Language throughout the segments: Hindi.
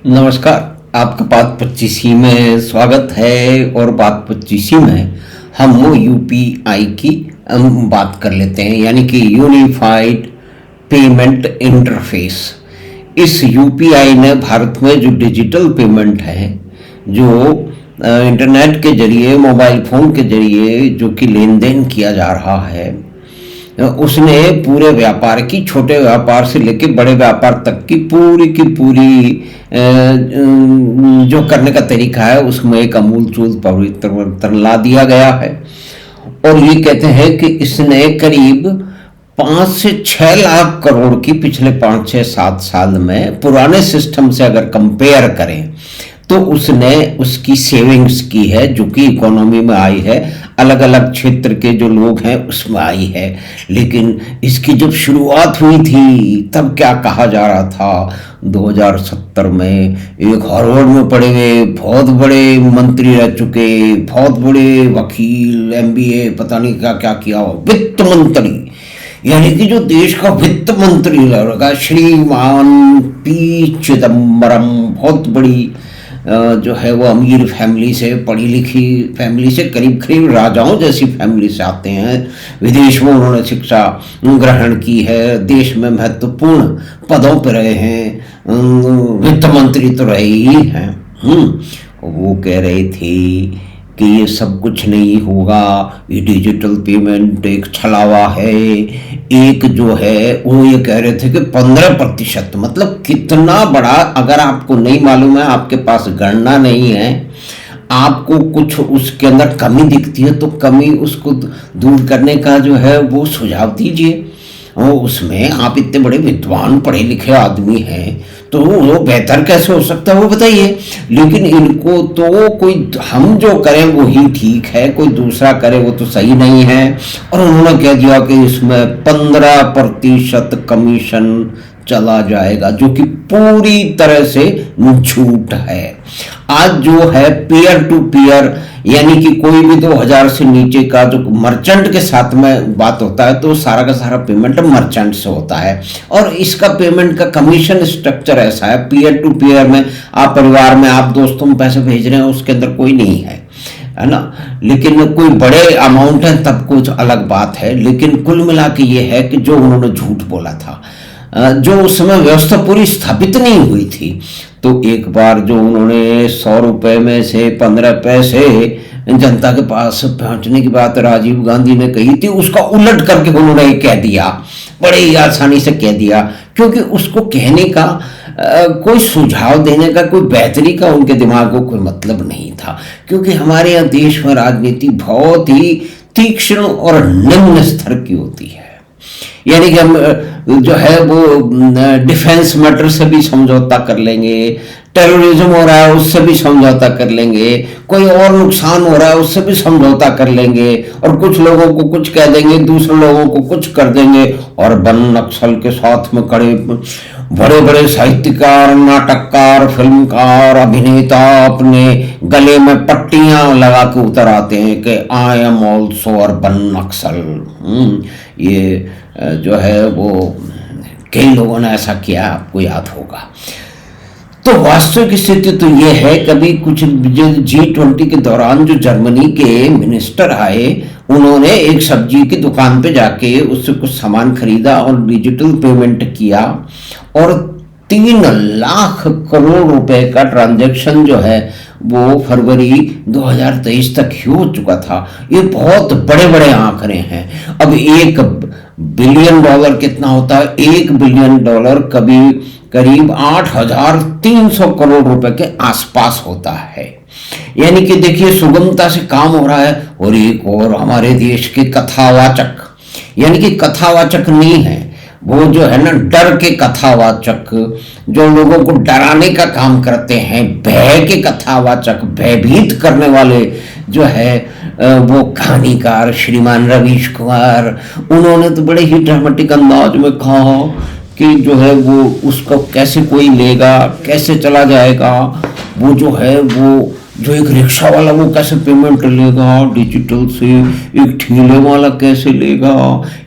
नमस्कार। आपका बात 25 में स्वागत है। और बात 25 में हम यूपीआई की बात कर लेते हैं, यानी कि यूनिफाइड पेमेंट इंटरफेस। इस यूपीआई ने भारत में जो डिजिटल पेमेंट है, जो इंटरनेट के जरिए, मोबाइल फ़ोन के जरिए जो कि लेन देन किया जा रहा है, उसने पूरे व्यापार की, छोटे व्यापार से लेकर बड़े व्यापार तक की पूरी जो करने का तरीका है, उसमें एक अमूलचूल परिवर्तन ला दिया गया है। और ये कहते हैं कि इसने करीब 5 से 6 लाख करोड़ की पिछले 5 6 7 साल में पुराने सिस्टम से अगर कंपेयर करें तो उसने उसकी सेविंग्स की है, जो कि इकोनॉमी में आई है, अलग अलग क्षेत्र के जो लोग हैं उसमें आई है। लेकिन इसकी जब शुरुआत हुई थी तब क्या कहा जा रहा था, 2070 में एक हार्वर्ड में पढ़े हुए बहुत बड़े मंत्री रह चुके, बहुत बड़े वकील, एमबीए, पता नहीं क्या क्या किया, वित्त मंत्री, यानी कि जो देश का वित्त मंत्री लगा, श्रीमान पी चिदम्बरम, बहुत बड़ी जो है वो अमीर फैमिली से, पढ़ी लिखी फैमिली से, करीब करीब राजाओं जैसी फैमिली से आते हैं। विदेश में उन्होंने शिक्षा ग्रहण की है, देश में महत्वपूर्ण पदों पर रहे हैं, वित्त मंत्री तो रहे ही हैं। वो कह रहे थे कि ये सब कुछ नहीं होगा, ये डिजिटल पेमेंट एक छलावा है। एक जो है वो ये कह रहे थे कि 15%, मतलब कितना बड़ा, अगर आपको नहीं मालूम है, आपके पास गणना नहीं है, आपको कुछ उसके अंदर कमी दिखती है तो कमी उसको दूर करने का जो है वो सुझाव दीजिए। और उसमें आप इतने बड़े विद्वान पढ़े लिखे आदमी हैं तो वो बेहतर कैसे हो सकता है वो बताइए। लेकिन इनको तो कोई, हम जो करें वो ही ठीक है, कोई दूसरा करे वो तो सही नहीं है। और उन्होंने कह दिया कि इसमें 15% कमीशन चला जाएगा, जो कि पूरी तरह से झूठ है। आज जो है पीयर टू पीयर, यानी कि कोई भी 2000 से नीचे का जो मर्चेंट के साथ में बात होता है तो सारा का सारा पेमेंट मर्चेंट से होता है। और इसका पेमेंट का कमीशन स्ट्रक्चर ऐसा है, पीयर टू पीयर में आप परिवार में, आप दोस्तों में पैसे भेज रहे हैं, उसके अंदर कोई नहीं है ना। लेकिन कोई बड़े अमाउंट है तब कुछ अलग बात है। लेकिन कुल मिला के ये है कि जो उन्होंने झूठ बोला था, जो उस समय व्यवस्था पूरी स्थापित नहीं हुई थी, तो एक बार जो उन्होंने 100 रुपये में से 15 पैसे जनता के पास पहुंचने की बात राजीव गांधी ने कही थी, उसका उलट करके उन्होंने कह दिया, बड़े ही आसानी से कह दिया, क्योंकि उसको कहने का कोई सुझाव देने का, कोई बेहतरी का उनके दिमाग को कोई मतलब नहीं था। क्योंकि हमारे यहाँ देश में राजनीति बहुत ही तीक्ष्ण और निम्न स्तर की होती है। यानी कि हम जो है वो डिफेंस मैटर से भी समझौता कर लेंगे, टेररिज्म हो रहा है उससे भी समझौता कर लेंगे, कोई और नुकसान हो रहा है उससे भी समझौता कर लेंगे, और कुछ लोगों को कुछ कह देंगे, दूसरे लोगों को कुछ कर देंगे। और वन नक्सल के साथ में खड़े बड़े बड़े साहित्यकार, नाटककार, फिल्मकार, अभिनेता अपने गले में पट्टियां लगा के उतर आते हैं कि आई एम ऑल्सो और वन नक्सल। ये जो है वो कई लोगों ने ऐसा किया, आपको याद होगा। तो वास्तविक स्थिति तो ये है, कभी कुछ G20 के दौरान जो जर्मनी के मिनिस्टर आए, उन्होंने एक सब्जी की दुकान पे जाके उससे कुछ सामान खरीदा और डिजिटल पेमेंट किया, और 3 लाख करोड़ रुपए का ट्रांजैक्शन जो है वो फरवरी 2023 तक ही हो चुका था। ये बहुत बड़े बड़े आंकड़े हैं। अब $1 बिलियन कितना होता है? $1 बिलियन कभी करीब 8,300 करोड़ रुपए के आसपास होता है। यानी कि देखिए, सुगमता से काम हो रहा है। और एक और हमारे देश के कथावाचक, यानी कि कथावाचक नहीं है वो, जो है ना डर के कथावाचक, जो लोगों को डराने का काम करते हैं, भय के कथावाचक, भयभीत करने वाले जो है वो कहानीकार श्रीमान रवीश कुमार, उन्होंने तो बड़े ही ड्रामेटिक अंदाज में कहा कि जो है वो उसको कैसे कोई लेगा, कैसे चला जाएगा। वो जो है वो जो एक रिक्शा वाला वो कैसे पेमेंट लेगा डिजिटल से, एक ठेले वाला कैसे लेगा,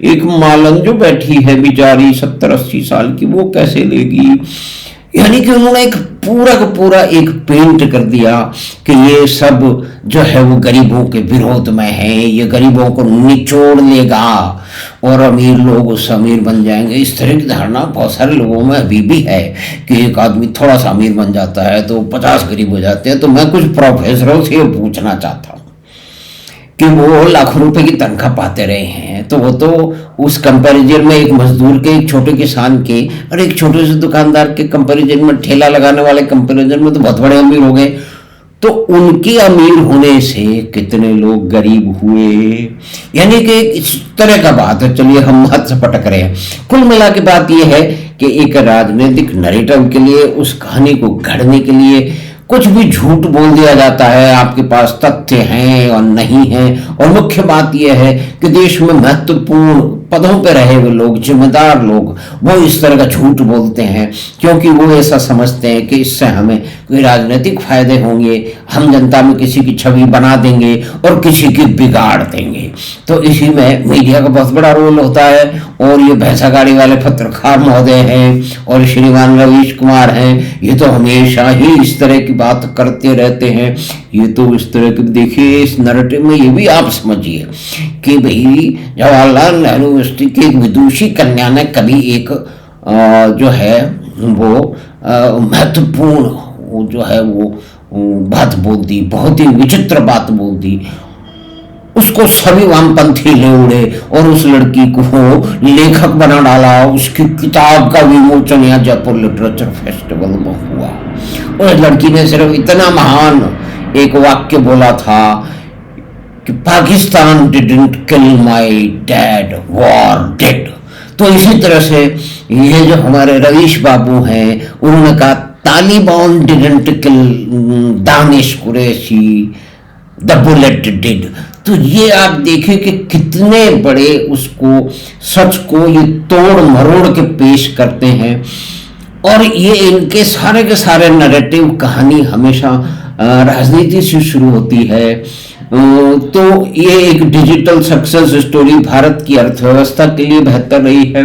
एक मालन जो बैठी है बेचारी 70-80 साल की वो कैसे लेगी, यानी कि उन्होंने एक पूरा का पूरा एक पेंट कर दिया कि ये सब जो है वो गरीबों के विरोध में है, ये गरीबों को निचोड़ लेगा और अमीर लोग उससे अमीर बन जाएंगे। इस तरह की धारणा बहुत सारे लोगों में अभी भी है कि एक आदमी थोड़ा सा अमीर बन जाता है तो 50 गरीब हो जाते हैं। तो मैं कुछ प्रोफेसरों से ये पूछना चाहता हूँ कि वो लाखों रुपए की तनख्वाह पाते रहे हैं, तो वो तो उस कंपैरिजन में एक मजदूर के, एक छोटे किसान के और एक छोटे से दुकानदार के कंपैरिजन में, ठेला लगाने वाले कंपैरिजन में तो बहुत बड़े अमीर हो गए। तो उनके अमीर होने से कितने लोग गरीब हुए, यानी कि इस तरह का बात है। चलिए हम हाथ से पटक रहे हैं। कुल मिला के बात यह है कि एक राजनीतिक नैरेटिव के लिए, उस कहानी को गढ़ने के लिए कुछ भी झूठ बोल दिया जाता है। आपके पास तथ्य हैं और नहीं हैं, और मुख्य बात यह है कि देश में महत्वपूर्ण पदों पर रहे हुए लोग, जिम्मेदार लोग, वो इस तरह का झूठ बोलते हैं क्योंकि वो ऐसा समझते हैं कि इससे हमें कोई राजनीतिक फायदे होंगे, हम जनता में किसी की छवि बना देंगे और किसी की बिगाड़ देंगे। तो इसी में मीडिया का बहुत बड़ा रोल होता है। और ये भैंसा गाड़ी वाले पत्रकार महोदय हैं और श्रीमान रवीश कुमार हैं, ये तो हमेशा ही इस तरह की बात करते रहते हैं। ये तो इस तरह की, देखिए इस नैरेटिव में ये भी आप समझिए कि भाई जवाहरलाल नेहरू यूनिवर्सिटी की एक विदुषी कन्या ने कभी एक जो है वो महत्वपूर्ण जो है वो बात बोल दी, बहुत ही विचित्र बात बोल दी। उसको सभी वामपंथी ले उड़े और उस लड़की को लेखक बना डाला। उसकी किताब का विमोचन यहाँ जयपुर लिटरेचर फेस्टिवल में हुआ। उस लड़की ने सिर्फ इतना महान एक वाक्य बोला था कि Pakistan didn't kill my dad, war did. तो इसी तरह से ये जो हमारे रवीश बाबू हैं, उन्होंने कहा Taliban didn't kill Danish Qureshi, the bullet did. तो ये आप देखिए कि कितने बड़े उसको, सच को ये तोड़ मरोड़ के पेश करते हैं। और ये इनके सारे के सारे नैरेटिव, कहानी हमेशा राजनीति से शुरू होती है। तो ये एक डिजिटल सक्सेस स्टोरी भारत की अर्थव्यवस्था के लिए बेहतर रही है।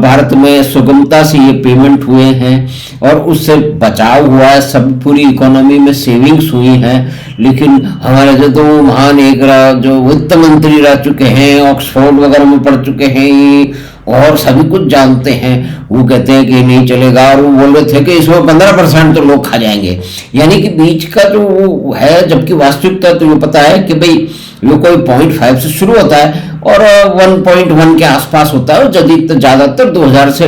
भारत में सुगमता से ये पेमेंट हुए हैं और उससे बचाव हुआ है, सब पूरी इकोनॉमी में सेविंग्स हुई हैं। लेकिन हमारे जो दो महान, एक जो वित्त मंत्री रह चुके हैं, ऑक्सफोर्ड वगैरह में पढ़ चुके हैं और सभी कुछ जानते हैं, वो कहते हैं कि नहीं चलेगा। और वो बोल रहे थे कि इसमें 15% तो लोग खा जाएंगे, यानी कि बीच का जो वो है। जबकि वास्तविकता तो ये पता है कि भाई ये कोई 0.5 से शुरू होता है और 1.1 के आसपास होता है, और ज़्यादातर 2000 से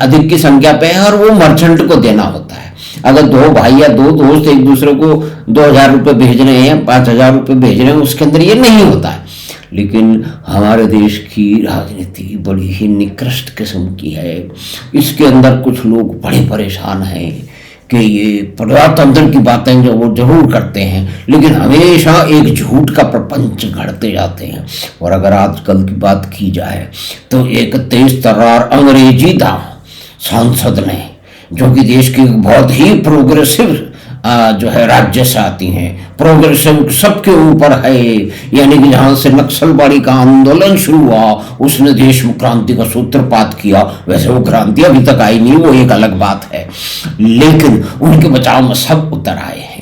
अधिक की संख्या पे है, और वो मर्चेंट को देना होता है। अगर दो भाई या दो दोस्त एक दूसरे को 2000 रुपये भेज रहे हैं, 5000 रुपये भेज रहे हैं, उसके अंदर ये नहीं होता है। लेकिन हमारे देश की राजनीति बड़ी ही निकृष्ट किस्म की है। इसके अंदर कुछ लोग बड़े परेशान हैं कि ये प्रजातंत्र की बातें जो वो जरूर करते हैं, लेकिन हमेशा एक झूठ का प्रपंच घड़ते जाते हैं। और अगर आजकल की बात की जाए तो एक तेज तर्रार अंग्रेजी दांव सांसद ने, जो कि देश की बहुत ही प्रोग्रेसिव जो है राज्य से आती हैं, प्रोग्रेसिव सबके ऊपर है, यानी कि जहाँ से नक्सलबाड़ी का आंदोलन शुरू हुआ उसने देश में क्रांति का सूत्रपात किया। वैसे वो क्रांति अभी तक आई नहीं, वो एक अलग बात है, लेकिन उनके बचाव में सब उतर आए हैं।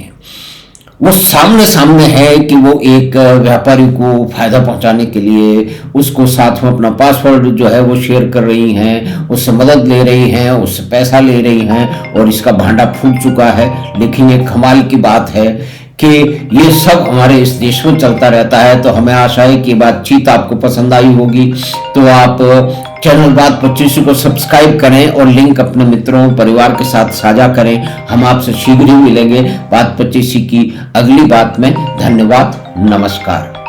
वो सामने सामने है कि वो एक व्यापारी को फायदा पहुंचाने के लिए उसको साथ में अपना पासवर्ड जो है वो शेयर कर रही हैं, उससे मदद ले रही हैं, उससे पैसा ले रही हैं, और इसका भांडा फूट चुका है। लेकिन एक कमाल की बात है कि ये सब हमारे इस देश में चलता रहता है। तो हमें आशा है कि बातचीत आपको पसंद आई होगी। तो आप चैनल बात 25 को सब्सक्राइब करें और लिंक अपने मित्रों परिवार के साथ साझा करें। हम आपसे शीघ्र ही मिलेंगे बात 25 की अगली बात में। धन्यवाद, नमस्कार।